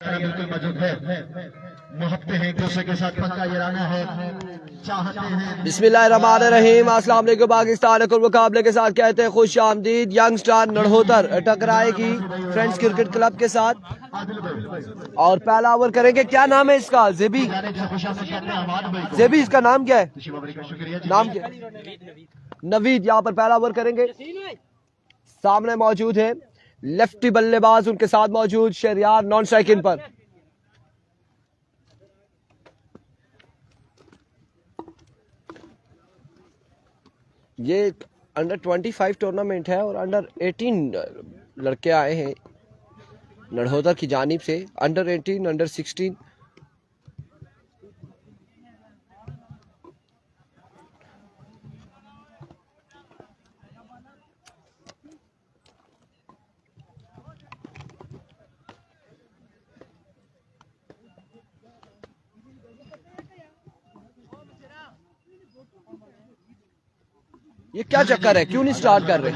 बिल्कुल मौजूद है। मोहब्बतें हैं, एक दूसरे के साथ पक्का इरादा है, चाहते हैं। बिस्मिल्लाहिर्रहमानिर्रहीम। अस्सलाम वालेकुम। पाकिस्तान के मुकाबले के साथ कहते हैं खुश आमदीद। यंग स्टार नड़होतर टकराएगी फ्रेंड्स क्रिकेट क्लब के साथ और पहला ओवर करेंगे। क्या नाम है इसका? जेबी। जेबी इसका नाम क्या है? नाम क्या? नवीद। यहाँ पर पहला ओवर करेंगे। सामने मौजूद है लेफ्टी बल्लेबाज, उनके साथ मौजूद शहरियार नॉन स्ट्राइकिंग पर। ये अंडर 25 टूर्नामेंट है और अंडर 18 लड़के आए हैं नड़होतर की जानिब से। Under 18, under 16। ये क्या चक्कर है? क्यों नहीं स्टार्ट कर रहे?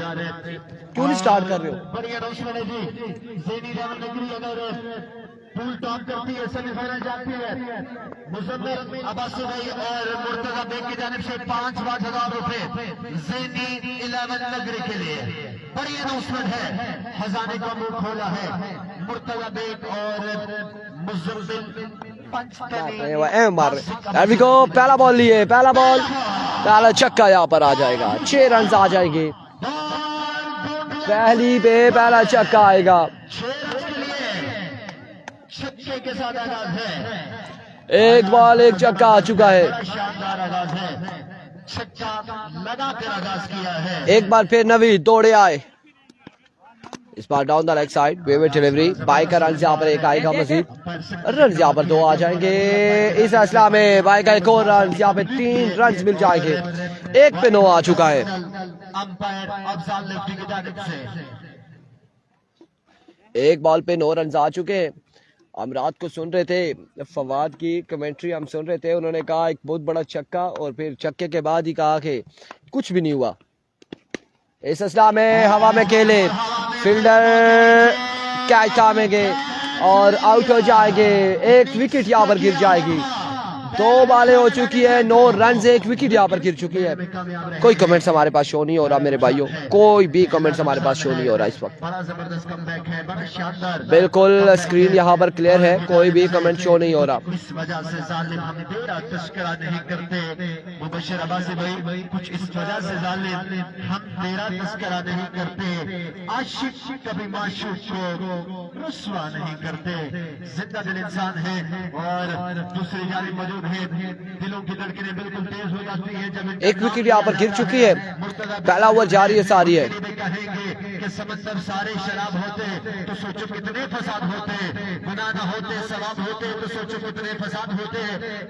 क्यों नहीं स्टार्ट कर रहे हो? बढ़िया रोशन है जी। ज़ेनी रावलनगरी अगर पूल टॉप करती है, सेमीफाइनल जाती है। मुजम्मिल अब्बासी भाई और मुर्तजा बेग की जानिब से 5,000 रुपए ज़ेनी 11 नगरी के लिए। बड़ी अनाउंसमेंट है, खजाने का मुंह खोला है मुर्तजा बेग और मुजम्मिल। पहला बॉल लिए, पहला बॉल, पहला छक्का यहाँ पर आ जाएगा। 6 रन आ जाएंगे। पहली पे पहला छक्का आएगा। छक्के के साथ आगाज है। एक बॉल एक छक्का आ चुका है। शानदार आगाज है, छक्का लगाकर आगाज किया है। एक बार फिर नवीद दौड़े आए। इस बार डाउन द लेग साइड, वेवेट डिलीवरी, बाई का रन यहाँ पर एक आएगा मजीद। रन यहाँ पर 2 आ जाएंगे। इस असला में बाई का एक और रन, यहाँ पे 3 रन मिल जाएंगे। एक पे 9 आ चुका है। अंपायर अफजाल लेफ्टी की जानिब से एक बॉल पे 9 रन आ चुके हैं। हम रात को सुन रहे थे, फवाद की कमेंट्री हम सुन रहे थे। उन्होंने कहा एक बहुत बड़ा छक्का और फिर छक्के के बाद ही कहा कि कुछ भी नहीं हुआ। इस असला में हवा में खेले, फील्डर कैच थामेंगे और आउट हो जाएंगे। एक विकेट यहाँ पर गिर जाएगी। 2 बालें हो चुकी है, 9 रन, एक विकेट यहाँ पर गिर चुकी है। कोई कमेंट्स हमारे पास शो नहीं हो रहा मेरे भाइयों, कोई भी कमेंट्स हमारे पास शो नहीं हो रहा इस वक्त। बड़ा जबरदस्त कमबैक है, बड़ा शानदार। बिल्कुल स्क्रीन यहाँ पर क्लियर है, कोई भी कमेंट शो नहीं हो रहा। इस वजह से जालिम हम तेरा तस्करा नहीं करते। मुबश्शिर अब्बासी भाई, कुछ इस वजह से जालिम हम तेरा तस्करा नहीं करते। आशिक कभी माशूक को रुस्वा नहीं करते। जिंदा दिल इंसान है और दूसरी जानिब मौजूद है। दिलों की धड़कनें बिल्कुल तेज हो जाती है जब एक विकेट यहाँ पर गिर चुकी है। पहला ओवर जारी है सारी है। कहेंगे कि समंदर सारे शराब होते तो सोचो कितने फसाद होते। गुनाह न होते सवाब होते तो सोचो कितने फसाद होते।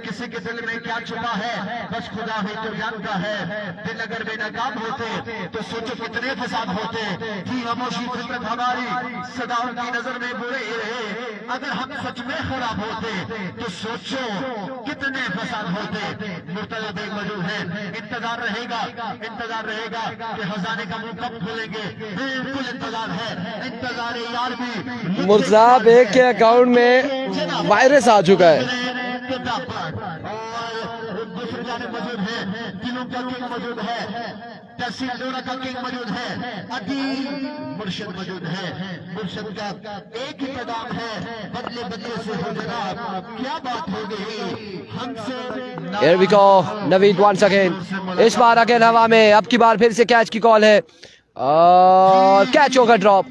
किसी के दिल में क्या छुपा है बस खुदा ही तो जानता है। दिल अगर बेनकाब होते तो सोचो कितने फसाद होते। थी खामोशी फितरत हमारी, सदाओं की नजर में बुरे रहे। अगर हम सच में खराब होते तो सोचो कितने फसाद होते। मुर्तजा बेग मौजूद है, इंतजार रहेगा कि खजाने का मुंह कब खोलेंगे। बिल्कुल इंतजार है, इंतजार यार भी। मुर्तजा बेग के अकाउंट में वायरस आ चुका है। और दूसरी जानिब मौजूद है, दिलों का किंग मौजूद है, तहसील डोरा का किंग मौजूद है, अदील मुर्शिद मौजूद है। मुर्शिद का एक ही पैगाम है, बदले बदले से हो जनाब, क्या बात हो गई हमसे। Here we go, Naveed once again। इस बार अगेन हवा में, अब की बार फिर से कैच की कॉल है और कैच होगा ड्रॉप।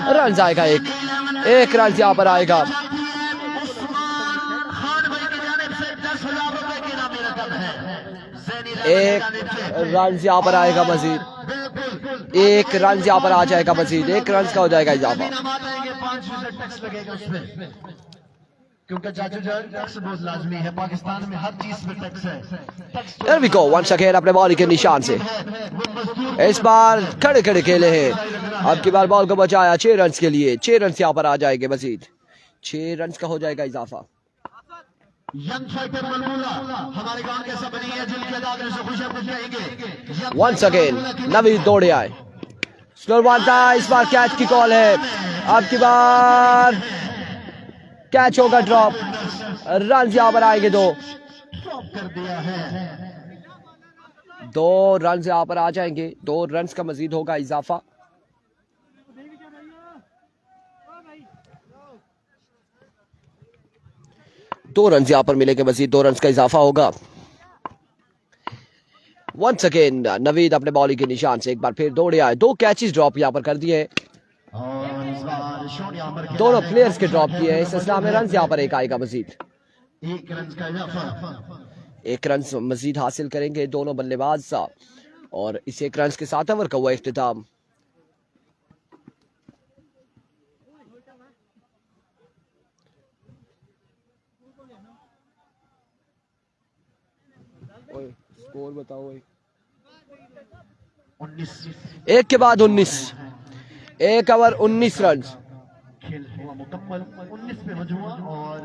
रन आएगा एक रन यहाँ पर आएगा। एक रन यहाँ पर आएगा मजीद। एक रन यहाँ पर आ जाएगा मजीद। 1 रन का हो जाएगा इजाफा। क्योंकि चाचू जान टैक्स बहुत लाजमी है, पाकिस्तान में हर चीज पे टैक्स है। Here we go, once again अपने बॉल के निशान से। इस बार खड़े खड़े खेले हैं। अब की बार बॉल को बचाया 6 रन के लिए। 6 रन यहाँ पर आ जाएंगे मजीद। 6 रन का हो जाएगा इजाफा। यंग फाइटर मलमूला हमारे गांव के सब नहीं है जिनके दादे से खुश रहेंगे। Once again नवीद दौड़े आए। स्लोर बॉल था, इस बार कैच की कॉल है। अब की बार कैच होगा ड्रॉप, रन यहाँ पर आएंगे 2, ड्रॉप कर दिया है। 2 रन यहाँ पर आ जाएंगे, 2 रन का मजीद होगा इजाफा। दो रन यहाँ पर मिलेंगे, मजीद 2 रन का इजाफा होगा। वंस अगेन नवीद अपने बॉलिंग के निशान से एक बार फिर दौड़े आए, 2 कैचेस ड्रॉप यहाँ पर कर दिए हैं, और इस बार शॉट यहाँ पर दोनों प्लेयर्स के ड्रॉप किए हैं। इस सिलसिला में रन यहाँ पर एक आएगा मजीद, 1 रन का इजाफा। 1 रन मजीद हासिल करेंगे दोनों बल्लेबाज, और इस 1 रन के साथ ओवर का हुआ इख्तिताम। स्कोर बताओ। 19 एक के बाद 19, 1 ओवर 19 रन, खेल हुआ मुकम्मल। 19 पे मजमुआ, और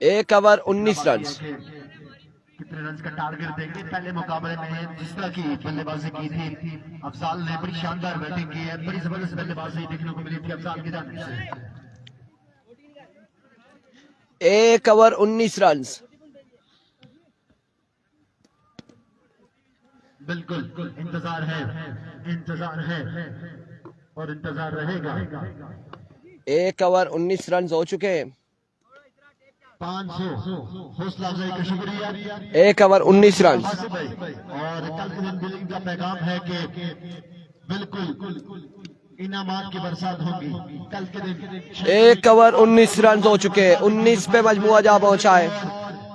1 ओवर 19 रन। कितने रन का टारगेट देंगे? पहले मुकाबले में जिस तरह की बल्लेबाजी की थी अफजाल ने, बड़ी शानदार बैटिंग की है, बड़ी जबरदस्त बल्लेबाजी देखने को मिली थी अफजाल की जानिब से। 1 ओवर 19 रन। बिल्कुल इंतजार है, इंतजार है और इंतजार रहेगा। 1 ओवर 19 रन हो चुके हैं। 500 हौसला अफजाई का शुक्रिया। 1 ओवर 19 रन। और कल के दिन बिलिंग का पैगाम है कि बिल्कुल इनामात की बरसात होगी कल के दिन। 1 ओवर 19 रन हो चुके हैं, 19 पे मजमुआ जा पहुंचा है।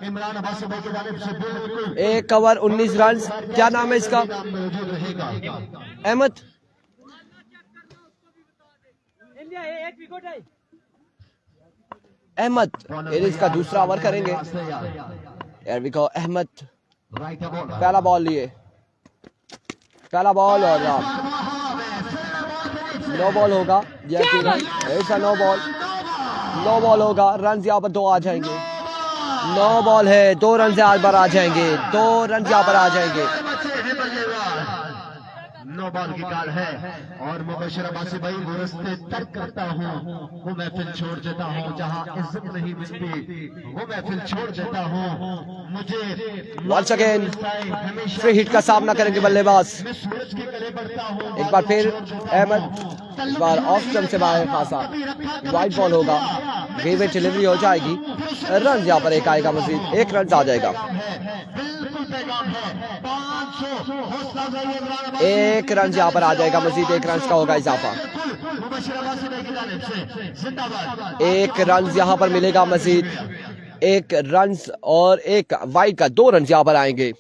इमरान अब्बास भाई की जानिब से बिल्कुल 1 ओवर 19 रन। क्या नाम है इसका? मौजूद रहेगा। अहमद। अहमद ये इसका दूसरा ओवर करेंगे। यार भी कहो अहमद। पहला बॉल लिए, पहला बॉल और नो बॉल होगा। ऐसा नो बॉल होगा। रन यहाँ पर 2 आ जाएंगे। 9 बॉल है, 2 रन से आज पर आ जाएंगे, 2 रन यहाँ पर आ जाएंगे। 9 बॉल की काल है और मुबशर अब्बासी भाई वो रस्ते तर्क करता हूँ, वो महफिल छोड़ देता हूँ जहाँ इज्जत नहीं मिलती, वो महफिल छोड़ देता हूँ। मुझे वंस अगेन फ्री हिट का सामना करेंगे बल्लेबाज। मैं सूरज के गले बढ़ता हूँ। एक बार फिर अहमद, इस बार ऑफ स्टंप से बाहर खासा वाइड बॉल होगा। वे डिलीवरी हो जाएगी। रन यहाँ पर एक आएगा, मजीद 1 रन आ जाएगा। 1 रन यहाँ पर आ जाएगा, मजीद 1 रन का होगा इजाफा। 1 रन यहाँ पर मिलेगा, मजीद 1 रन और 1 वाइड का 2 रन यहाँ पर आएंगे।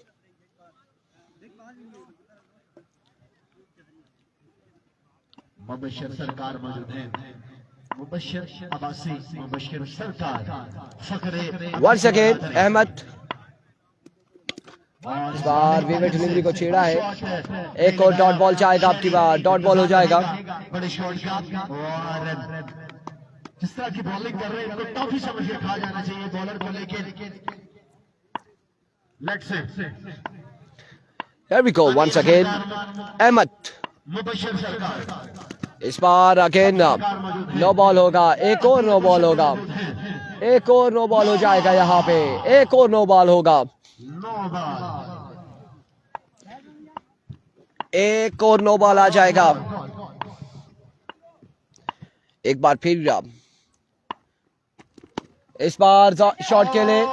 मुबशर सरकार मौजूद हैं। मुबशर अब्बासी, मुबशर सरकार, फखरे। वंस अगेन अहमद, इस बार विवेक डिलीवरी को छेड़ा है। एक और डॉट बॉल चाहेगा, आपकी बार डॉट बॉल हो जाएगा। बड़े शॉट का और जिस तरह की बॉलिंग कर रहे हैं इनको टॉफी समझ के खा जाना चाहिए बॉलर को लेके। लेग से Here we go once again. Ahmad, Mubashar सरकार। इस बार अगेन नो बॉल होगा। एक और नो बॉल होगा। एक और नो बॉल हो जाएगा यहाँ पे। एक और नो बॉल होगा। 9 बॉल। एक और नो बॉल आ जाएगा। एक बार फिर इस बार शॉट के लिए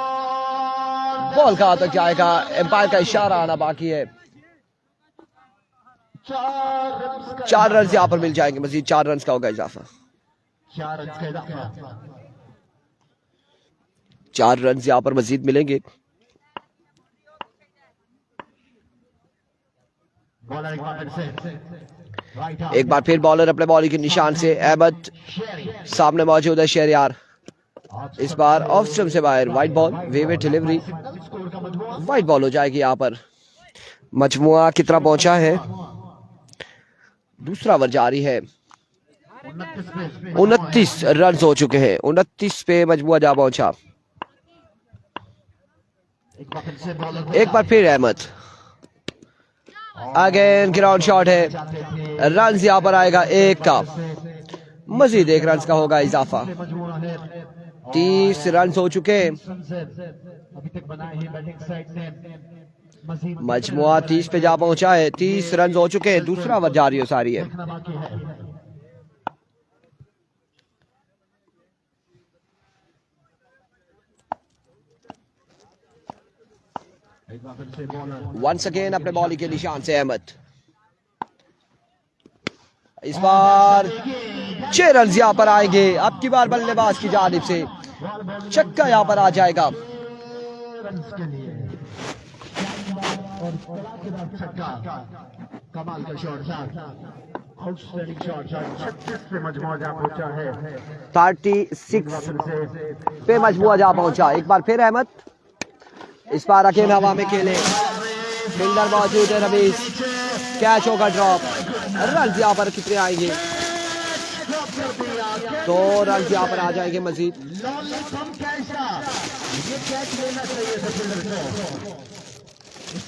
बॉल कहां तक जाएगा? एम्पायर का इशारा आना बाकी है। 4 रन यहाँ पर मिल जाएंगे, मजीद 4 रन का होगा इजाफा। 4 रन का इजाफा। 4 रन यहाँ पर मजीद मिलेंगे। बॉलर एक बार फिर बॉलर अपने बॉलिंग के निशान से। अहमद सामने मौजूद है शहरयार। इस बार ऑफ स्टंप से बाहर वाइड बॉल, वेवे डिलीवरी, वाइड बॉल हो जाएगी यहाँ पर। मजमुआ कितना पहुंचा है? दूसरा ओवर जारी है। 29 रन हो चुके हैं। 29 पे मजमुआ जा पहुंचा। एक बार फिर अहमद, अगेन ग्राउंड शॉट है। रन यहाँ पर आएगा 1 का। मजीद 1 रन का होगा इजाफा। 30 रन हो चुके। अभी तक बनाए हैं बैटिंग साइड ने। मजमुआ 30 पे जा पहुंचा है। 30 रन हो चुके हैं। दूसरा ओवर जारी सारी है। वंस अगेन अपने बॉलिंग के निशान से अहमद। इस बार 6 रन यहां पर आएंगे। अब की बार बल्लेबाज की जानिब से छक्का यहां पर आ जाएगा। कमाल का शॉट था, आउटस्टैंडिंग शॉट था। 36 पे मजमुआ जा पहुंचा है। 36 पे मजमुआ जा पहुंचा। एक बार फिर अहमद। इस बार अकेले हवा में खेले। फील्डर मौजूद है रमीज। कैच होगा ड्रॉप। रन यहाँ पर कितने आएंगे? 2 रन यहाँ पर आ जाएंगे मजीद।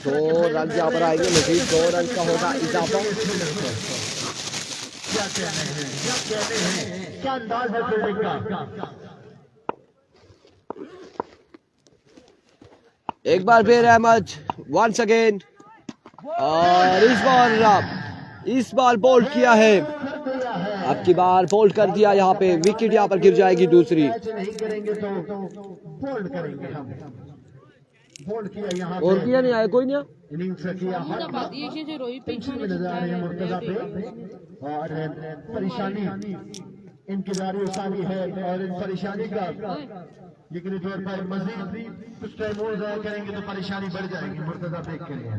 2 रन यहाँ पर आएंगे मजीद। 2 रन का होगा इजाफा। क्या अंदाज है फील्डिंग का। एक बार फिर अहमद वंस अगेन। और इस बार बोल्ड किया है। अब की बार बोल्ड कर दिया। यहाँ पे विकेट यहाँ पर गिर जाएगी दूसरी। नहीं करेंगे तो बोल्ड करेंगे हम। बोल्ड किया यहाँ और किया नहीं आया कोई नहीं। इनिंग्स किया टेंशन में नजर आ रहे हैं मुर्तजा पे। और परेशानी इनकी जारी उसारी है। और इन परेशानी का यकीनी तौर पर मजीद कुछ टाइम और ज़ाया करेंगे तो परेशानी बढ़ जाएगी मुर्तजा बेग के लिए।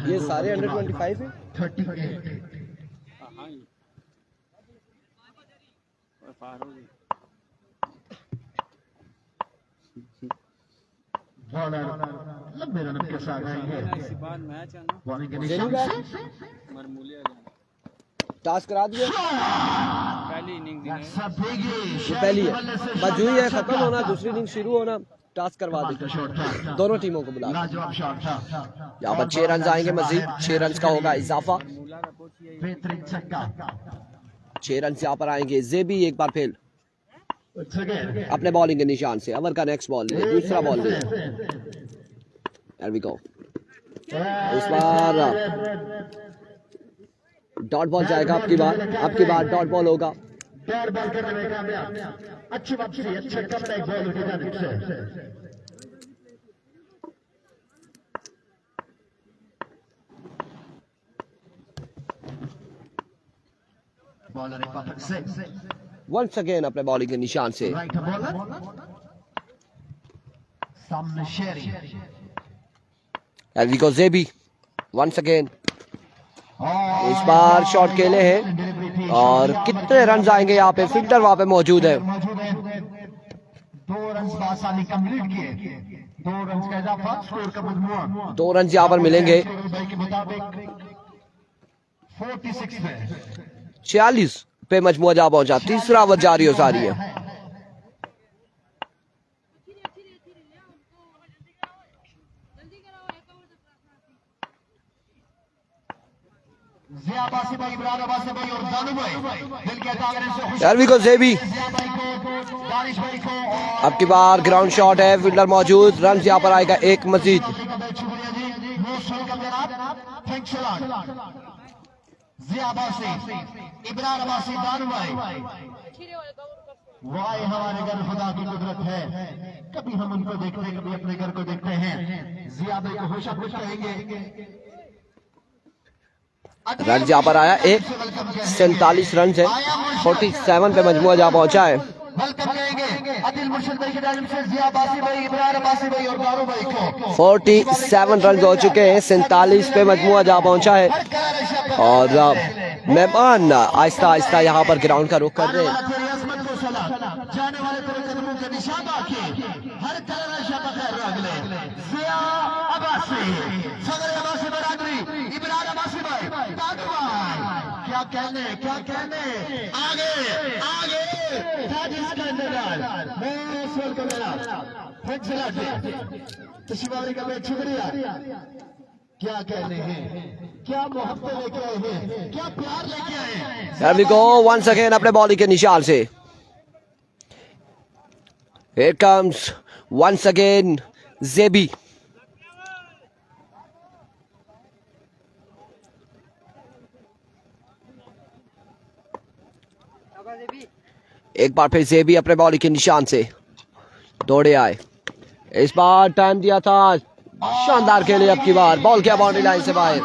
ये सारे अंडर 25 है। 38 बॉलर लंबे रन के साथ आएंगे। बॉलिंग के निशान टास्क करा दिया। पहली इनिंग ये पहली है। बस हुई है खत्म होना। दूसरी इनिंग शुरू होना। टास्क करवा देते दोनों टीमों को बुला। लाजवाब शॉट था। यहाँ पर 6 रन आएंगे मजीद। 6 रन का होगा इजाफा। बेहतरीन छक्का। 6 रन यहाँ पर आएंगे। जेबी एक बार फिर अपने बॉलिंग के निशान से। अवर का नेक्स्ट बॉल ले। दूसरा बॉल ले। There we go। इस बार डॉट बॉल जाएगा। अब की बार डॉट बॉल होगा। डॉट बॉल करने में कामयाब। अच्छी वापसी, अच्छा कमबैक बॉल उनकी जानिब से। बॉलर परफेक्ट से वंस अगेन अपने बॉलिंग के निशान से। राइट बॉलर सामने शेरी। There we go JB once again. इस बार शॉट खेले हैं। और कितने रन आएंगे यहाँ पे? फील्डर वहां पे मौजूद है। 2 रन आसानी कंप्लीट किए। 2 रन का इजाफा। स्कोर का मजमुआ 2 रन यहाँ पर मिलेंगे। के मुताबिक 46 में 46 पे मजमुआ जा पहुंचा। तीसरा ओवर जारी हो सारी है। There we go जेबी। अब की बार ग्राउंड शॉट है। फील्डर मौजूद। रन यहाँ पर आएगा एक मजीद। वाह हमारे घर खुदा की कुदरत है। कभी हम उनको देखते हैं, कभी अपने घर को देखते हैं। जिया भाई को होशा खुश कहेंगे। रन यहाँ पर आया एक। 47 रन है। 47 पे मजमुआ जा पहुंचा है। वेलकम कहेंगे आदिल मुर्शिद भाई की जानिब से जिया बासी भाई, इब्रार अब्बासी भाई और दारू भाई को। 47 रन हो चुके हैं। 47 पे मजमुआ जा पहुंचा है। और मेहमान आहिस्ता आहिस्ता यहाँ पर ग्राउंड का रुख कर रहे हैं। जाने वाले तेरे कदमों के निशान आके हर तरह शबखैर रगले जिया अब्बासी, सदर अब्बासी बरादरी, इब्रार अब्बासी भाई, दादू भाई क्या कहने आगे आगे इसका इंतजार का मैं शुक्रिया क्या कहने हैं क्या मोहब्बत लेके आए हैं क्या प्यार लेके आए हैं Here we go once again अपने बॉलिंग के निशान से Here comes once again Zebi एक बार फिर जेबी अपने बॉलिंग के निशान से दौड़े आए इस बार टाइम दिया था शानदार खेले अब की बार बॉल किया बाउंड्री लाइन से बाहर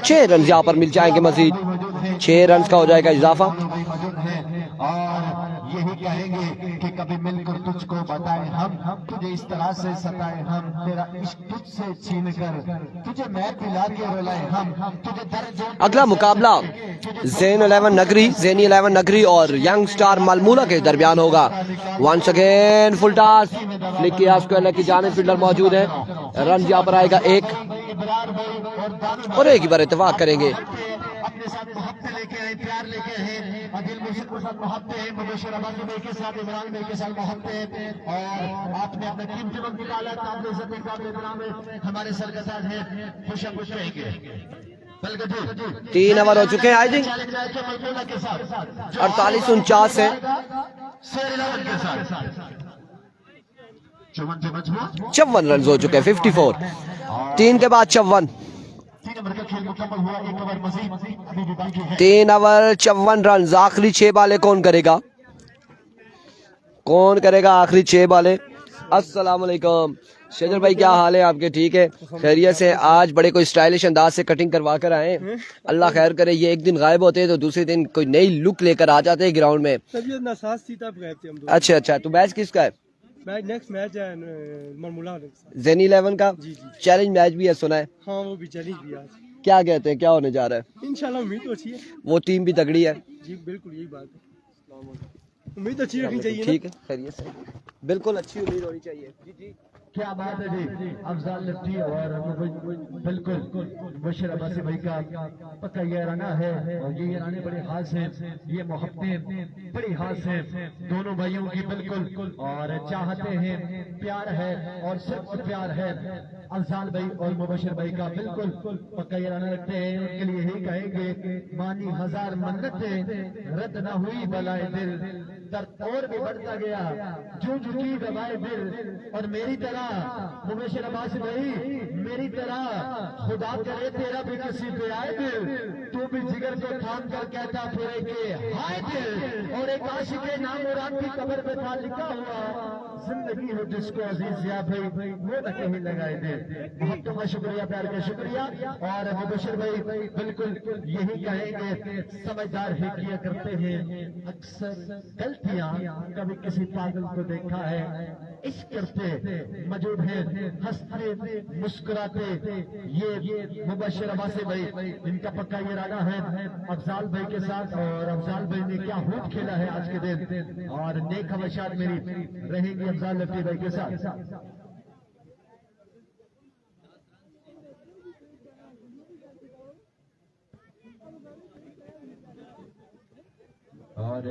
6 रन यहाँ पर मिल जाएंगे मजीद 6 रन का हो जाएगा इजाफा और यही कहेंगे कि कभी मिलकर तुझको बताएं हम तुझे इस तरह से सताएं हम तेरा इश्क तुझसे छीन कर तुझे मैं पिला के रुलाएं हम तुझे दर्द अगला मुकाबला ज़ेन 11 नगरी और यंग स्टार मलमूला के दरमियान होगा once again full toss flick किया स्क्वायर की जानिब फील्डर मौजूद है रन यहाँ पर आएगा 1 और एक ही बार इत्तेफाक करेंगे अपने साथ मोहब्बत लेके आए प्यार लेके आए अदिल मुर्शिद के साथ मोहब्बत है मुबशर अब्बासी भाई के साथ इमरान भाई के साथ मोहब्बत है और आपने अपने कीमती वक्त निकाला काबिल इज्जत काबिल इकराम हमारे सरकताज हैं खुश रहेंगे 3 ओवर हो चुके हैं आई थिंक 48-49 है 54 रन हो चुके हैं 54 3 के बाद 54 3 ओवर 54 रन आखिरी 6 बाले कौन करेगा आखिरी 6 बाले अस्सलाम वालेकुम शजर भाई क्या हाल है आपके ठीक है खैरियत से आज बड़े कोई स्टाइलिश अंदाज से कटिंग करवा कर आए अल्लाह खैर करे ये एक दिन गायब होते हैं तो दूसरे दिन कोई नई लुक लेकर आ जाते हैं ग्राउंड में अच्छा तो मैच किसका है नेक्स्ट मैच है मलमूला ज़ेन 11 का चैलेंज मैच भी है सुना है हाँ वो भी चैलेंज भी आज क्या कहते हैं क्या होने जा रहा है इंशाल्लाह उम्मीद तो अच्छी है वो टीम भी तगड़ी है जी बिल्कुल यही बात है उम्मीद अच्छी रखनी चाहिए ठीक है खैरियत से बिल्कुल अच्छी उम्मीद होनी चाहिए जी क्या बात है जी अफजाल लिफ्टी और बिल्कुल मुबशर अब्बासी भाई का पक्का ये राना है और ये राने बड़े खास हैं ये मोहब्बतें बड़ी खास हैं दोनों भाइयों की बिल्कुल और चाहते हैं प्यार है और सिर्फ प्यार है अफजाल भाई और मुबशर भाई का बिल्कुल पक्का ये राना रखते हैं उनके लिए यही कहेंगे मानी 1000 मन्नतें रद्द न हुई बलाए दिल दर्द और भी बढ़ता गया जो झुकी दबाए दिल और मेरी तरह मुबशर अब्बासी भाई मेरी तरह खुदा करे तेरा भी किसी पे आए दिल तू भी जिगर को थाम कर कहता फिरे के हाय दिल और एक आशिक के नाम मुराद की कब्र पे था लिखा हुआ जिंदगी हो जिसको अजीज या भाई वो न कहीं लगाए दे बहुत का शुक्रिया प्यार का शुक्रिया और मुबशर भाई बिल्कुल यही कहेंगे समझदार ही किया करते हैं अक्सर गलतियां कभी किसी पागल को देखा है इश्क करते मौजूद है हंसते मुस्कुराते ये मुबशर अब्बासी भाई इनका पक्का ये इरादा है अफजाल भाई के साथ और अफजाल भाई ने क्या खूब खेला है आज के दिन और नेक खवाहिशात मेरी रहेंगी अफजाल लिफ्टी भाई के साथ और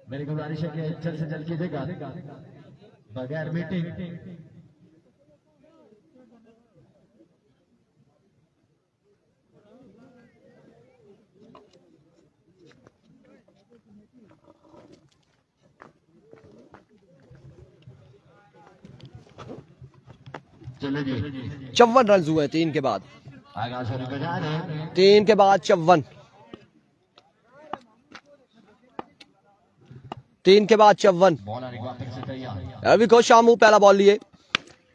मेरी गुजारिश है कि जल्द से जल्द कीजिएगा बगैर मीटिंग चले जी 54 रन हुए 3 के बाद आगाज होने को जा रहे हैं 3 के बाद 54 3 के बाद 54 अभी को शामू पहला बॉल लिए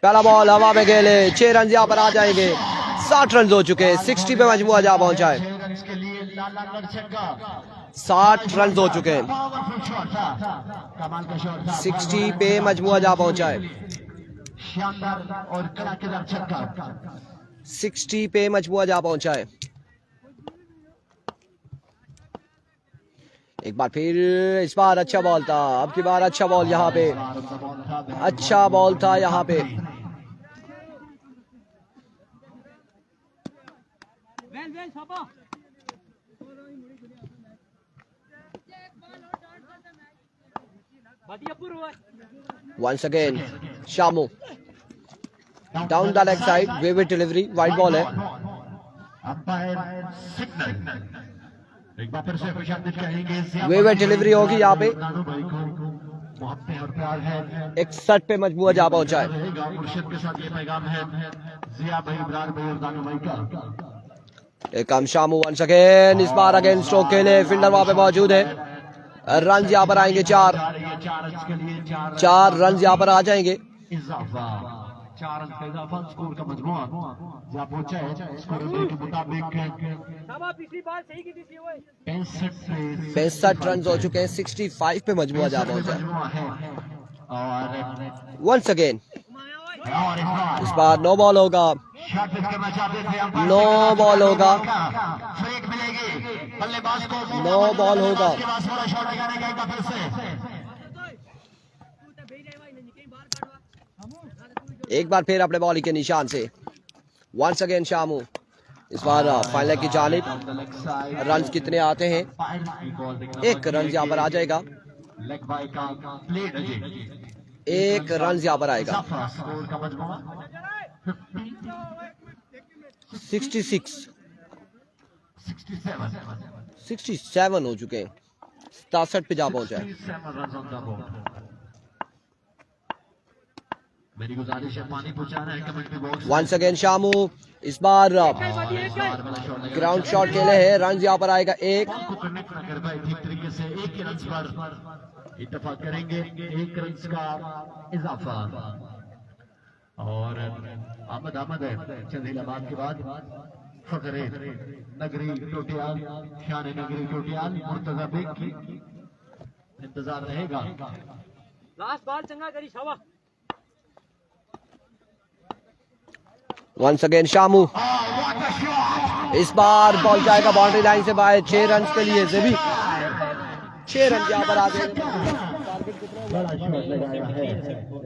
पहला बॉल हवा में खेले 6 रन यहाँ पर आ जाएंगे 60 रन हो चुके 60 पे मजमुआ जा पहुंचा है 60 रन हो चुके हैं 60 पे मजमुआ जा पहुंचा है शानदार और कड़ाकेदार छक्का 60 पे मजमुआ जा पहुंचा है एक बार फिर, इस बार अच्छा बॉल था, अब की बार अच्छा बॉल यहाँ पे, अच्छा बॉल था यहाँ पे। Once again, Shamu down the leg side, wave delivery, wide ball है। अंपायर सिग्नल, एक बार फिर से खुशामदीद कहेंगे। वेव डिलीवरी होगी यहाँ पे। नानू भाई को मोहब्बत और प्यार है। 61 पे मजबूआ जा पहुंचा है। रहेगा मुर्शिद के साथ ये पैगाम है जिया भाई, इमरान भाई और दानू भाई का। Here comes Shamu once again, इस बार अगेन स्ट्रोक के लिए फील्डर वहां पे मौजूद है। रन यहाँ पर आएंगे 4 रन यहाँ पर आ जाएंगे। इजाफा 4 रन का इजाफा, स्कोर का मजमुआ जहाँ पहुंचा है स्कोर के मुताबिक 65 रन हो चुके हैं, 65 पे मजमुआ जा पहुंचा है। और वंस अगेन इस बार नो बॉल होगा, शॉट पिच करना चाहते थे अंपायर, नो बॉल होगा, फ्रीक मिलेगी बल्लेबाज को, नो बॉल होगा। उसके बाद पूरा शॉट लगाने का एक बार फिर से। एक बार फिर अपने बॉलिंग के निशान से वंस अगेन शामू, इस बार फाइनल की जानिब। रन कितने आते हैं? 1 रन यहाँ पर आ जाएगा, लेग बाय का प्लेड है, 1 रन यहाँ पर आएगा। स्कोर का मजमुआ 66 67 67 हो चुके हैं, 67 पे जा पहुंचा है। 67 रन ऑन द बोर्ड। मेरी गुजारिश है पानी पहुंचाना है कमेंट्री बॉक्स। वंस अगेन शामू, इस बार ग्राउंड शॉट खेले हैं, रन यहाँ पर आएगा 1। को कनेक्ट न कर पाए ठीक तरीके से, 1 ही रन पर इत्तेफाक करेंगे, 1 रन का इजाफा। और आमद है चंद इलाहाबाद के बाद फखरे नगरी टोटियाल, शान नगरी टोटियाल मुर्तजा बेग की इंतजार रहेगा। लास्ट बार चंगा करी शाबा। वंस अगेन शामू, इस बार बॉल जाएगा बाउंड्री लाइन से बाहर, 6 रन के लिए भी 6 रन यहाँ पर आ गए। बड़ा शॉट लगाया है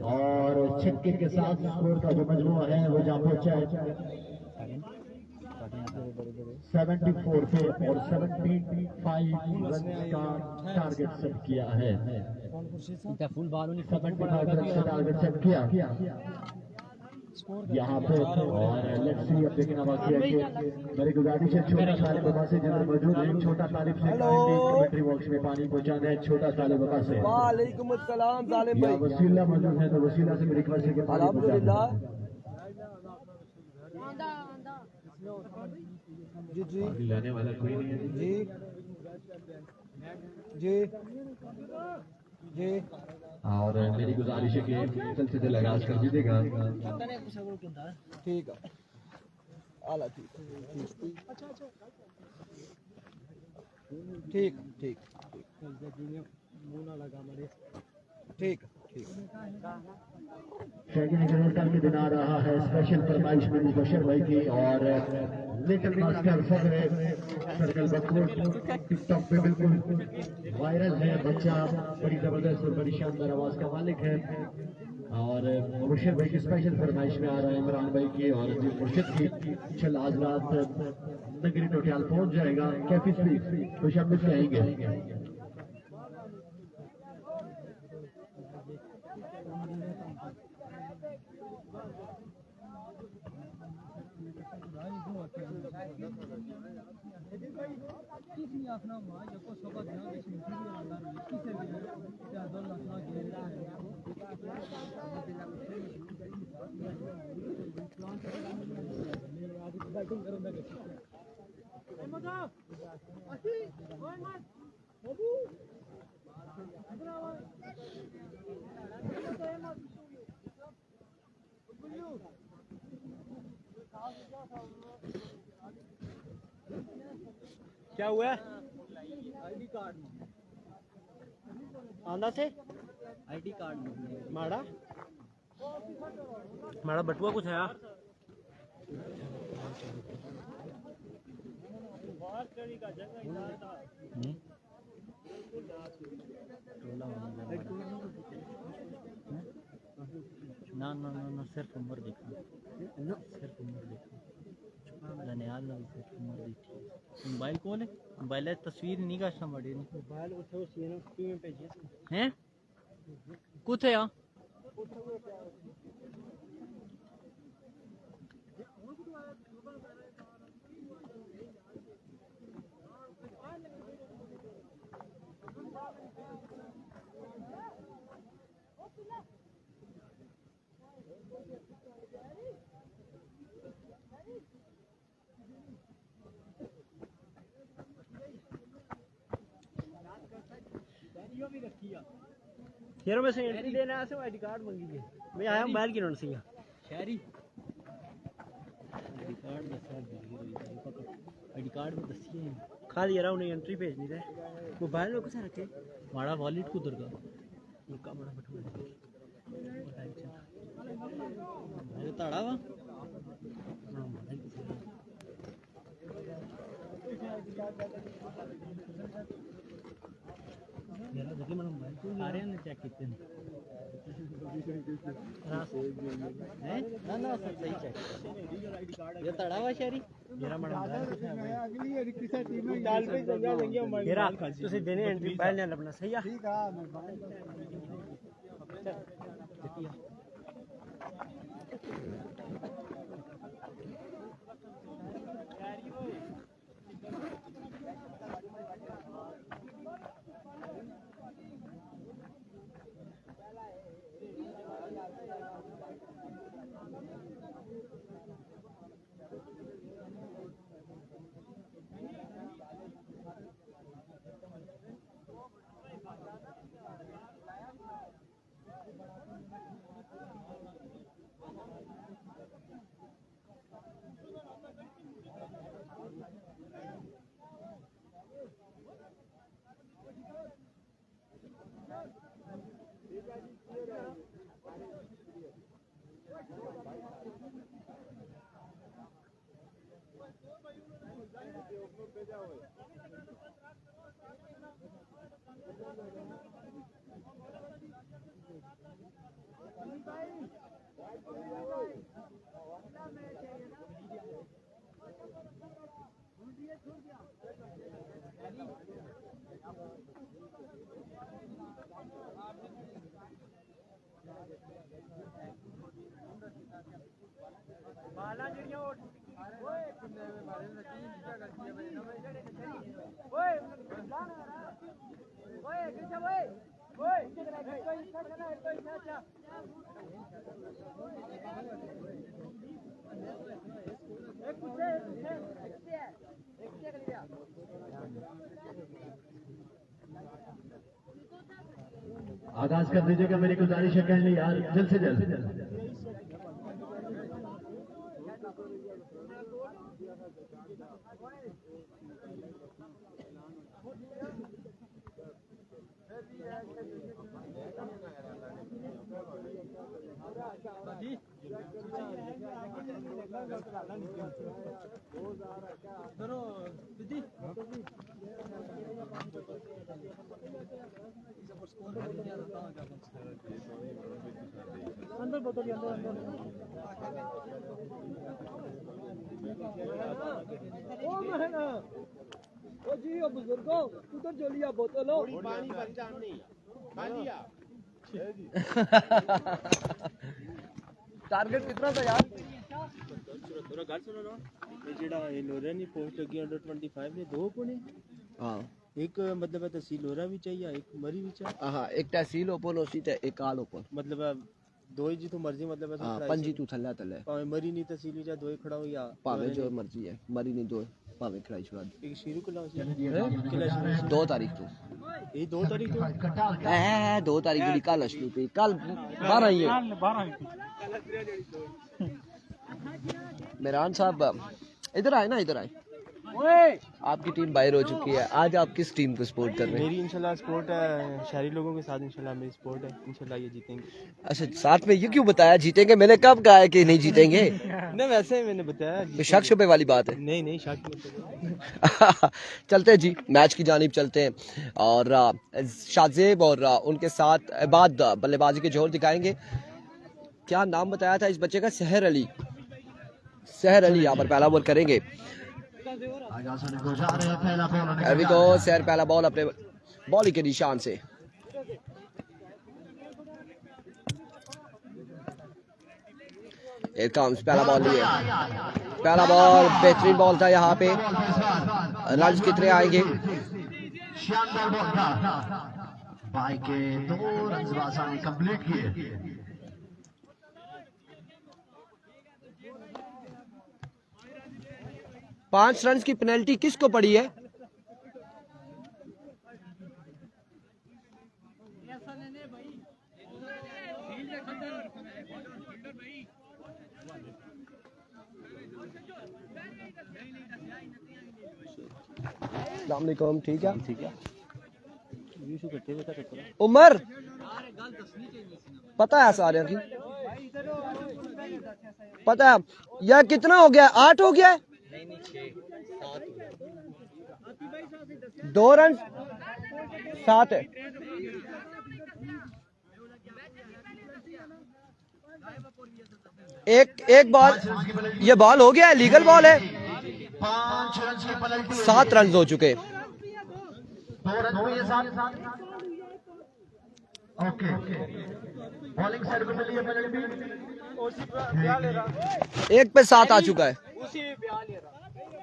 और छक्के के साथ स्कोर का जो मजमुआ है वो जा पहुंचा है 74 पे और 75 रन का टारगेट सेट किया है। 75 रन का टारगेट सेट किया यहाँ पे। और लेट्स सी, अब देखना बाकी है कि मेरी गुजारिश है छोटा तालिब बाबा से जिधर मौजूद है, छोटा तालिब से कमेंट्री बॉक्स में पानी पहुंचाना है छोटा तालिब बाबा से। वालेकुम अस्सलाम जालिम भाई। वसीला मौजूद है तो वसीला से मेरी रिक्वेस्ट है कि पानी अल्हम्दुलिल्लाह। जी जी पानी लाने वाला कोई नहीं है जी जी जी। और मेरी गुजारिश है कि चलते थे लगाज कर दीजिएगा। ठीक है, आला ठीक ठीक ठीक ठीक ठीक। शैकी निकल के दिन आ रहा है स्पेशल फरमाइश में मुबशर भाई की और लिटिल मास्टर फखरे सर्कल बकरूट टिकटॉक पे बिल्कुल वायरल है बच्चा, बड़ी जबरदस्त और बड़ी शानदार आवाज का मालिक है। और मुर्शिद भाई की स्पेशल फरमाइश में आ रहा है इमरान भाई की और मुर्शिद की इंशाल्लाह आज रात नगरी टोटियाल पहुंच जाएगा। कैफी स्पीक तो शामिल से आएंगे। क्या हुआ है? आईडी कार्ड आंदा से आईडी कार्ड माड़ा माड़ा बटुआ कुछ है यार। ना ना ना ना सिर्फ उम्र देखा सिर्फ उम्र देखा दनियाल ने सिर्फ उम्र देखी मोबाइल कौन है मोबाइल है तस्वीर नहीं का समझे नहीं मोबाइल उठो सी ना क्यों भेजे हैं कुछ है यार फिर मैं से एंट्री लेने आया से आईडी कार्ड मंगी है मैं आया मोबाइल गिनन से शहरी आईडी कार्ड दसा आईडी कार्ड में दसिए खाली यार उन्हें एंट्री भेजनी है मोबाइल में कुछ रखे माड़ा वॉलेट को दुर्गा उनका बड़ा बटवा मेरे ताड़ा वा मेरा देखिए मैंने मोबाइल को सारे ने चेक किए हैं ना ना सब सही चेक ये ताड़ा वा शहरी मेरा अगली किसी टीम में डाल पे समझा देंगे मेरा तुझे देने एंट्री पहले नहीं अपना सही है ठीक है मैं बाला जड़ियां ओए किन्ने में मारे नकी क्या करती है भाई ओए ओए किसे ओए ओए कोई अच्छा कोई अच्छा एक पूछे एक कर लिया आगाज कर दीजिएगा मेरी गुजारिश है कहने यार जल्द से जल्द अंदर बोतल अंदर ओ महना ओ जी ओ बुजुर्गो उधर जो लिया बोतल हो पानी भर जानी खालिया टारगेट कितना था यार थोड़ा गल सुनो ना ये जेड़ा ये लोरा नहीं पोस्ट लगी अंडर 25 ने दो पुणे हां एक मतलब तहसील लोरा भी चाहिए एक मरी भी चाहिए हां एक तहसील ओपन होसी ते एक आल ओपन मतलब दो ही जी तो मर्जी मतलब हां पंजी तू थल्ला तले भावे मरी नहीं तहसील भी दो ही खड़ा हो या भावे जो मर्जी है मरी नहीं दो भावे खड़ाई छुड़ा एक शीरू किला 2 तारीख को ये 2 तारीख को है 2 तारीख की कल शुरू पे कल 12 ही है 12 मेहरान साहब इधर आए ना इधर आए आपकी टीम बाहर हो चुकी है आज आप किस टीम को सपोर्ट कर रहे हैं मेरी इंशाल्लाह सपोर्ट है शहरी लोगों के साथ इंशाल्लाह मेरी सपोर्ट है इंशाल्लाह ये जीतेंगे अच्छा साथ में ये क्यों बताया जीतेंगे मैंने कब कहा है कि नहीं जीतेंगे नहीं वैसे ही मैंने बताया तो शक शुबे वाली बात है नहीं नहीं शक मत चलते हैं जी मैच की जानिब चलते हैं और शाहजेब और उनके साथ इबाद बल्लेबाजी के जोर दिखाएंगे क्या नाम बताया था इस बच्चे का, सहर अली। सहर अली यहाँ पर पहला बॉल करेंगे। अभी को सहर पहला बॉल अपने बॉलिंग के निशान से। पहला बॉल लिए, पहला बॉल बेहतरीन बॉल था। यहाँ पे रन कितने आएंगे? शानदार बॉल था, भाई के 2 रन आसानी कंप्लीट किए। पांच रन की पेनल्टी किसको पड़ी है? अस्सलामुअलैकुम, ठीक है ठीक है यूशु करते हुए तो उमर, पता है सारे की पता है यार कितना हो गया? 8 हो गया है। 2 रन 7 है। एक बॉल, ये बॉल हो गया है, लीगल बॉल है। 5 रन की पेनल्टी, 7 रन हो चुके। 2 रन हुए, 7। ओके, बॉलिंग साइड पे मिली है पेनल्टी। एक पे 7 आ चुका है।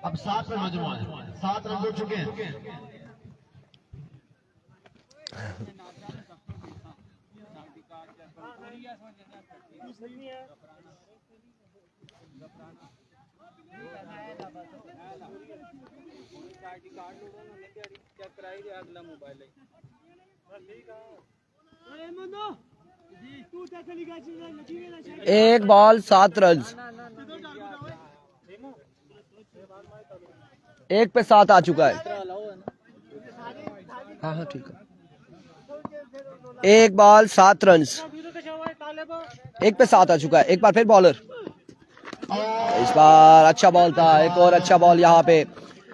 अब 7 पे मजमूआ है, 7 रन हो चुके हैं। एक बॉल 7 रन, एक पे 7 आ चुका है। हाँ हाँ ठीक है। एक बॉल 7 रन, एक पे 7 आ चुका है। एक बार फिर बॉलर, इस बार अच्छा बॉल था। एक और अच्छा बॉल यहाँ पे,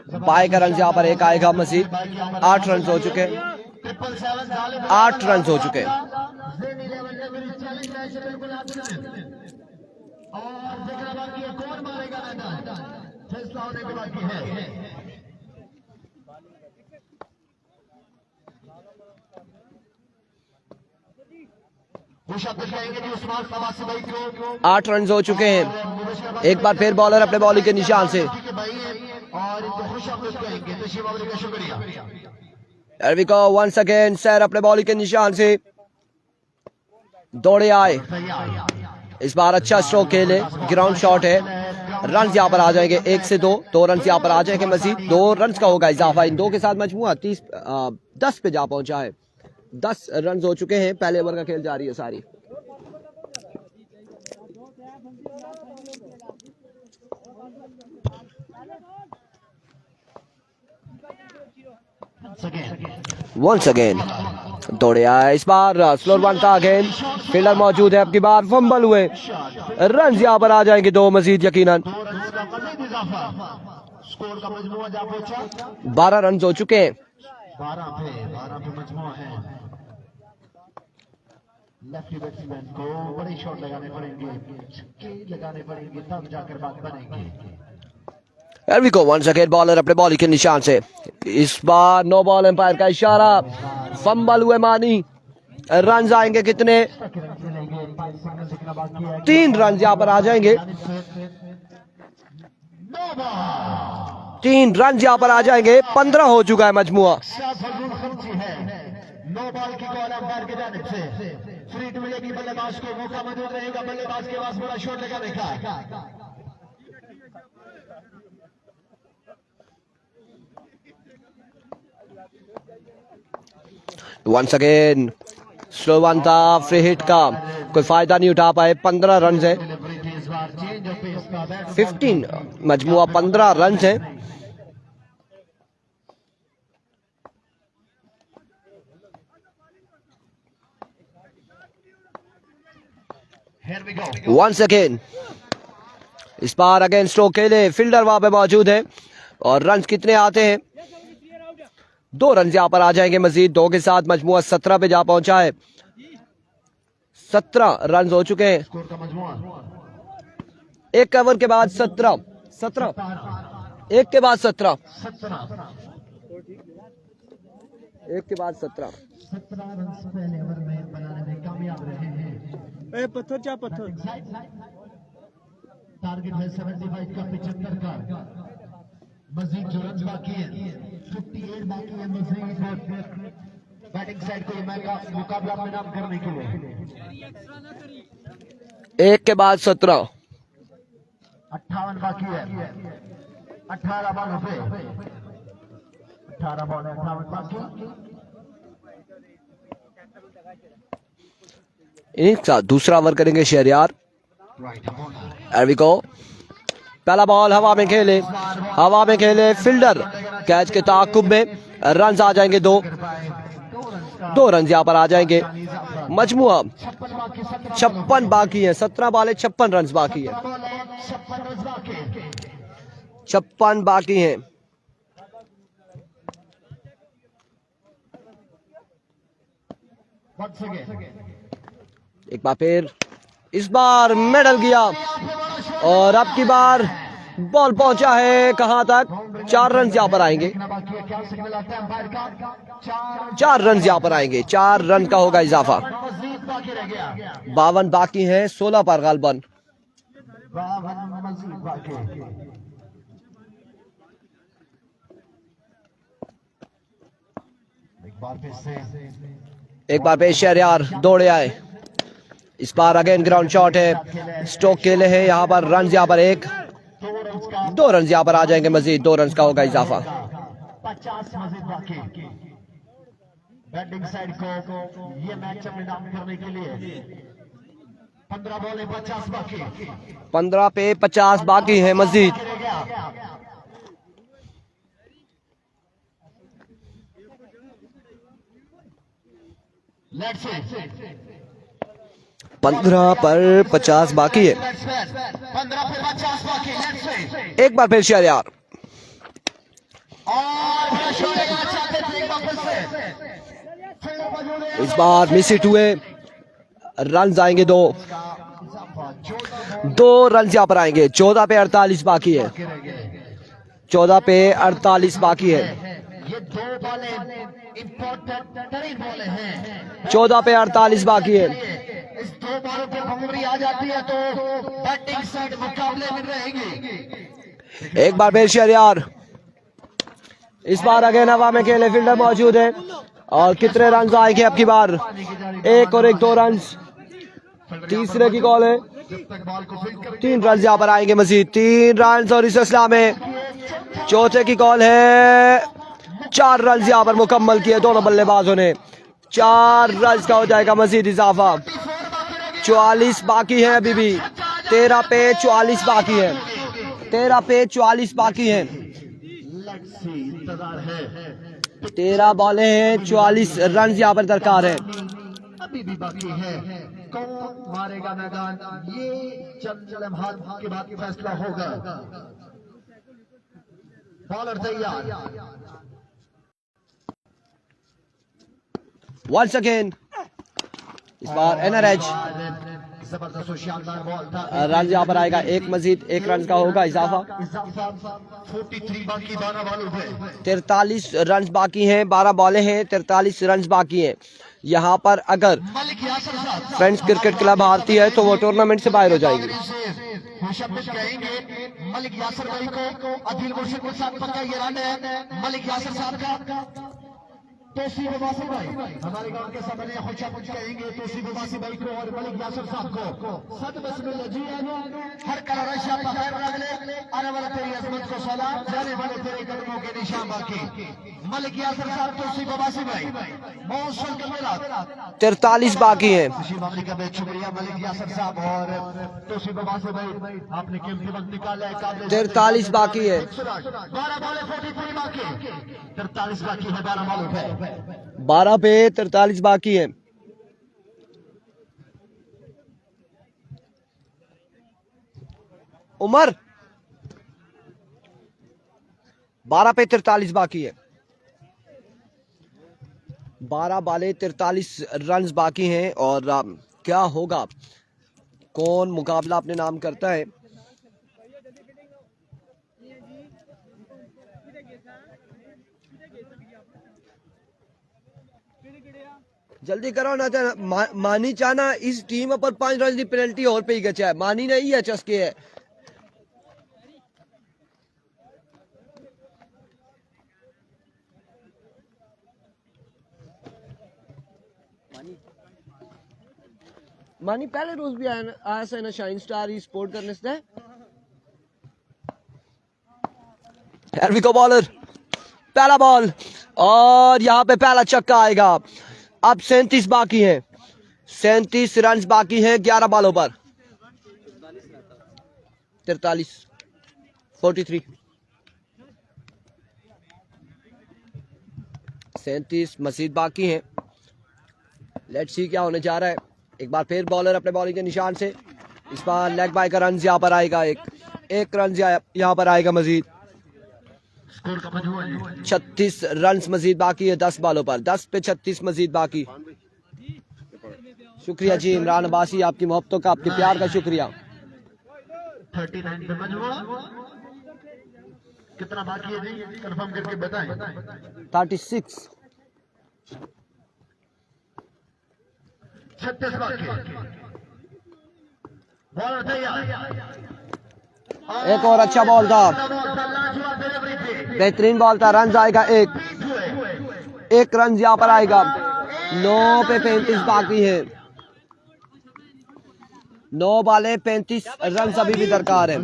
बाई का रन यहाँ पर एक आएगा मजीद। 8 रन हो चुके, 8 रन हो चुके। कौन मारेगा फैसला होने के बाकी है। खुश 8 रन हो चुके हैं। एक बार फिर बॉलर अपने बॉलिंग के निशान से। शुक्रिया। वंस अगेन सर अपने बॉलिंग के निशान से दौड़े आए। इस बार अच्छा स्ट्रोक खेले, ग्राउंड शॉट है। रन यहाँ पर आ जाएंगे 1 से 2, 2 रन यहाँ पर आ जाएंगे मजीद। 2 रन का होगा इजाफा। इन 2 के साथ मजमूआ 10 पे जा पहुंचा है। 10 रन हो चुके हैं। पहले ओवर का खेल जारी है सारी। वंस अगेन दौड़े आए। इस बार स्लोर वन था अगेन। फील्डर मौजूद है, अब की बार फंबल हुए। रन यहाँ पर आ जाएंगे 2 मजीद यकीनन। 12 रन हो चुके हैं। 12 पे मजमूआ है। लेफ्टी बैट्समैन को बड़ी शॉट लगाने पड़ेंगे, छक्के लगाने पड़ेंगे, तब जाकर बात बनेगी। वंस अगेन बॉलर अपने बॉलिंग के निशान से। इस बार नो बॉल, एम्पायर का इशारा। फंबल हुए मानी। रन आएंगे कितने? 3 रन यहाँ पर आ जाएंगे। 3 रन यहाँ पर आ जाएंगे। 15 हो चुका है मजमुआ। नो बॉल की कॉल अंपायर की जानिब से। फ्री हिट मिलेगी, बल्लेबाज को मौका मौजूद रहेगा बल्लेबाज के पास बड़ा शॉट लगाने का। वंस अगेन स्लो वन था, फ्री हिट का कोई फायदा नहीं उठा पाए। 15 रन है। 15 मजमुआ 15 रन है। वंस अगेन इस बार अगेन स्ट्रोक खेले। फील्डर वहां पे मौजूद है। और रन कितने आते हैं? 2 रन यहाँ पर आ जाएंगे मजीद। 2 के साथ मजमुआ 17 पे जा पहुंचा है। 17 रन हो चुके हैं। स्कोर का मजमुआ एक ओवर के बाद 17 एक के बाद 17 एक के बाद 17 रन पहले ओवर में बनाने में कामयाब रहे हैं। ए पत्थर चा पत्थर टारगेट है 75 का 75 का। मजीद जो रन बाकी है 58 बाकी है मजीद बैटिंग साइड को मुकाबला में नाम करने के लिए। एक के बाद 17 58 बाकी है। 18 बॉलों पे 18 बॉल 58 बाकी। इनिंग्स का दूसरा ओवर करेंगे शहरयार। There we go. पहला बॉल हवा में खेले फील्डर कैच के ताकुब में रन आ जाएंगे। दो रन यहाँ पर आ जाएंगे। मजमुआ 56 बाकी है। 17 बॉल 56 रन बाकी है। 56 बाकी हैं। एक बार फिर इस बार मेडल गया और अब की बार बॉल पहुंचा है कहां तक? 4 रन यहाँ पर आएंगे। 4 रन यहाँ पर आएंगे। 4 रन का होगा इजाफा। 52 बाकी हैं। 16 पर गालबन। एक बार फिर शहरयार दौड़े आए। इस बार अगेन ग्राउंड शॉट है। स्टोक खेले हैं यहाँ पर। रन यहाँ पर 2 रन यहाँ पर आ जाएंगे। मजीद 2 रन का होगा इजाफा। 50 मजीद बाकी। बैटिंग साइड को ये मैच में डाउन करने के लिए 15 बॉल 50 बाकी। 15 पे 50 बाकी है मजीद। लेट्स 15 पर 50 बाकी है। 15 पे 50 बाकी। लेट्स एक बार फिर शहरयार। और चाहते थे एक बार फिर से। इस बार मिस हिट हुए। रन आएंगे 2 रन यहाँ पर आएंगे। 14 पे 48 बाकी है। 14 पे 48 बाकी है। ये 2 बॉलें इंपॉर्टेंट तरीन बॉलें हैं। 14 पे 48 बाकी है। इस 2 बॉलों पे बाउंड्री आ जाती है तो बैटिंग साइड मुकाबले में रहेगी। एक बार फिर शहरयार। इस बार अगेन हवा में खेले फील्डर मौजूद है। और कितने रन आएंगे अब की बार? 1 और 1 2 रन। तीसरे की कॉल है। 3 रन यहाँ पर आएंगे मजीद। 3 रन और इस सिलसिला में चौथे की कॉल है। 4 रन यहाँ पर मुकम्मल किए दोनों बल्लेबाजों ने। 4 रन का हो जाएगा मजीद इजाफा। 44 बाकी है अभी भी। 13 पे 44 बाकी है। 13 पे 44 बाकी है। 13 बॉलें हैं। 44 रन यहाँ पर दरकार है। अभी भी बाकी है। कौन मारेगा मैदान? ये चंद लम्हात के बाद फैसला होगा। बॉलर तैयार। वंस अगेन इस बार एनआरएच। जबरदस्त और शानदार बॉल था। रन यहाँ पर आएगा 1 मजीद। 1 रन का होगा इजाफा। 43 बाकी 12 बॉलों पे 43 रन बाकी हैं। 12 बॉलें हैं। 43 रन बाकी हैं। यहाँ पर अगर मलिक यासर साहब फ्रेंड्स क्रिकेट क्लब हारती है तो वो टूर्नामेंट से बाहर हो जाएगी। मुशब्बिर कहेंगे मलिक यासर भाई को। अदिल मुर्शिद के साथ पक्का ये रन है मलिक यासर साहब का। तोसीफ वासिफ भाई हमारे गांव के सामने खुशामुद कहेंगे तोसीफ वासिफ भाई को और मलिक यासर साहब को। सद बिस्मिल्लाह जी हर कलर शाह बखैर लगले। आने वाले तेरी अजमत को सलाम। जाने वाले तेरे कदमों के निशान बाकी। मलिक यासर साहब तोसीफ वासिफ भाई बहुत शुक्रिया। 43 बाकी हैं। खुशी मामले का बहुत शुक्रिया मलिक यासर साहब और तोसीफ वासिफ भाई आपने कीमती वक्त निकाला है। 43 बाकी है। 12 बॉल 43 बाकी। 43 बाकी है 12 बॉलों पे। 12 पे 43 बाकी है। उमर 12 पे 43 बाकी है। 12 बाले 43 रन बाकी हैं और क्या होगा, कौन मुकाबला अपने नाम करता है। जल्दी करो ना तो मानी चाहना इस टीम पर 5 रन की पेनल्टी और पे गया है, मानी नहीं है चस्के है। मानी पहले रोज भी आया से ना शाइन स्टार ही सपोर्ट करने से। हेरवी को बॉलर, पहला बॉल और यहाँ पे पहला छक्का आएगा। अब 37 बाकी हैं, 37 रन बाकी हैं 11 बॉलों पर। 43 37 मजीद बाकी हैं। लेट्स सी क्या होने जा रहा है। एक बार फिर बॉलर अपने बॉलिंग के निशान से, इस बार लेग बाय का रन यहाँ पर आएगा, एक रन यहाँ पर आएगा मजीद। 36 रन मजीद बाकी है 10 बॉलों पर, 10 पे 36 मजीद बाकी। शुक्रिया जी इमरान अब्बासी, आपकी मोहब्बतों का, आपके प्यार का शुक्रिया। 39 पे मजबूर, कितना बाकी है जी कंफर्म करके बताएं। 36 36 बाकी। बॉलर तैयार, एक और अच्छा बॉल था, बेहतरीन बॉल था। रन आएगा एक रन यहाँ पर आएगा। 9 पे 35 बाकी है, 9 बाले 35 रन अभी भी दरकार है।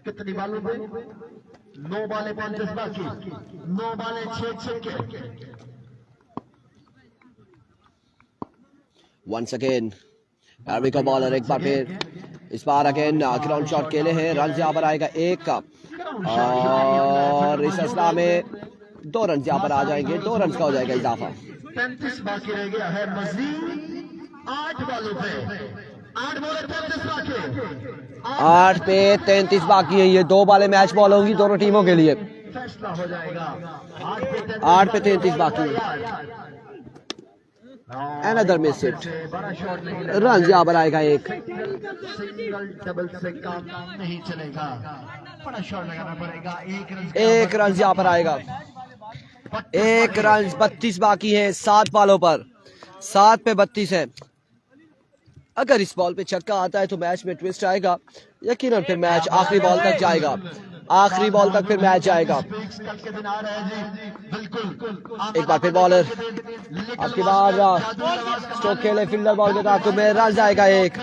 कितनी बालों पे? 9 बाले 35 बाकी, 9 बाले 6 छक्के। वंस अगेन हेरवी का बॉलर, एक बार फिर इस बार अगेन ग्राउंड शॉट खेले हैं। रन यहाँ पर आएगा 1 का और इस असला में 2 रन यहाँ पर आ जाएंगे, 2 रन का हो जाएगा इजाफा। 35 बाकी रह गया है मजीद 8 बालों पे, 8 बॉल 35 बाकी, 8 पे 33 बाकी है। ये 2 बाले मैच बॉल होंगी दोनों टीमों के लिए। फैसला हो जाएगा। 8 पे 33 बाकी है। Another miss hit, रन यहाँ पर आएगा 1। सिंगल डबल से काम नहीं चलेगा, बड़ा शॉट लगाना पड़ेगा। 1 रन यहाँ पर आएगा, 1 रन। 32 बाकी है 7 बॉलों पर, 7 पे 32 है। अगर इस बॉल पे छक्का आता है तो मैच में ट्विस्ट आएगा, यकीनन फिर मैच आखिरी बॉल तक जाएगा, आखिरी बॉल तक फिर मैच जाएगा। एक बार फिर बॉलर, आपके बाद स्ट्रोक खेले फील्डर बॉल के साथ, में रन आएगा 1।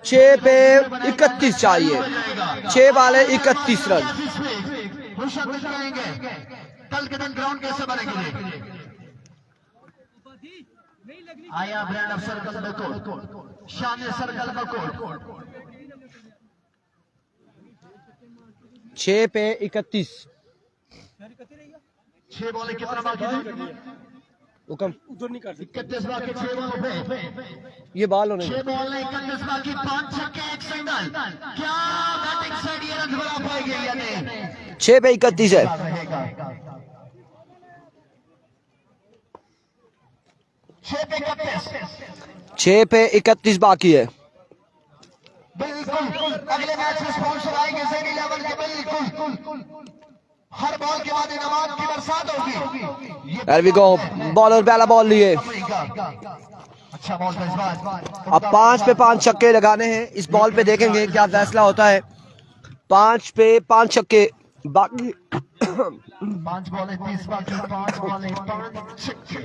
6 पे 31 चाहिए, 6 बाले 31 रन। कल के दिन ग्राउंड कैसे बनेंगे? आया ब्रांड ऑफ सर्कल बकोट, शान सर्कल बकोट। 6 पे 31, 6 बॉल कितना बाकी है? हुक्म 31 बाकी 6 बॉल पे, ये बॉल होने 6 बॉल 31 बाकी, 5 छक्के 1 सिंगल। क्या बैटिंग साइड ये रन बना पाएगी या नहीं? 6 पे 31 है। 6 पे 31 बाकी है। बिल्कुल अगले मैच में स्पॉन्सर आएंगे ज़ेनी लेवल के, बिल्कुल हर बॉल के बाद इनामात की बरसात होगी। There we go, बॉलर पहला बॉल लिए। अच्छा बॉल था इस बार। अब 5 पे 5 छक्के लगाने हैं। इस बॉल पे देखेंगे क्या फैसला होता है। 5 पे 5 छक्के बाकी। 5 बॉल 30 बाकी, 5 बॉल 5 छक्के।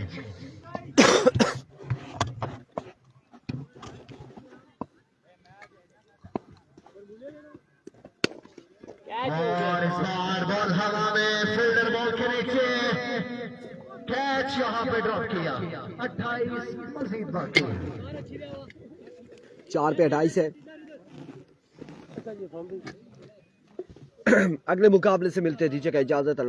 और इस बार बॉल हवा में, फील्डर बॉल के नीचे, कैच यहाँ पे ड्रॉप किया। 28 मजीद बाकी, 4 पे 28 है। अगले मुकाबले से मिलते, दीजिएगा इजाजत, अल्लाह।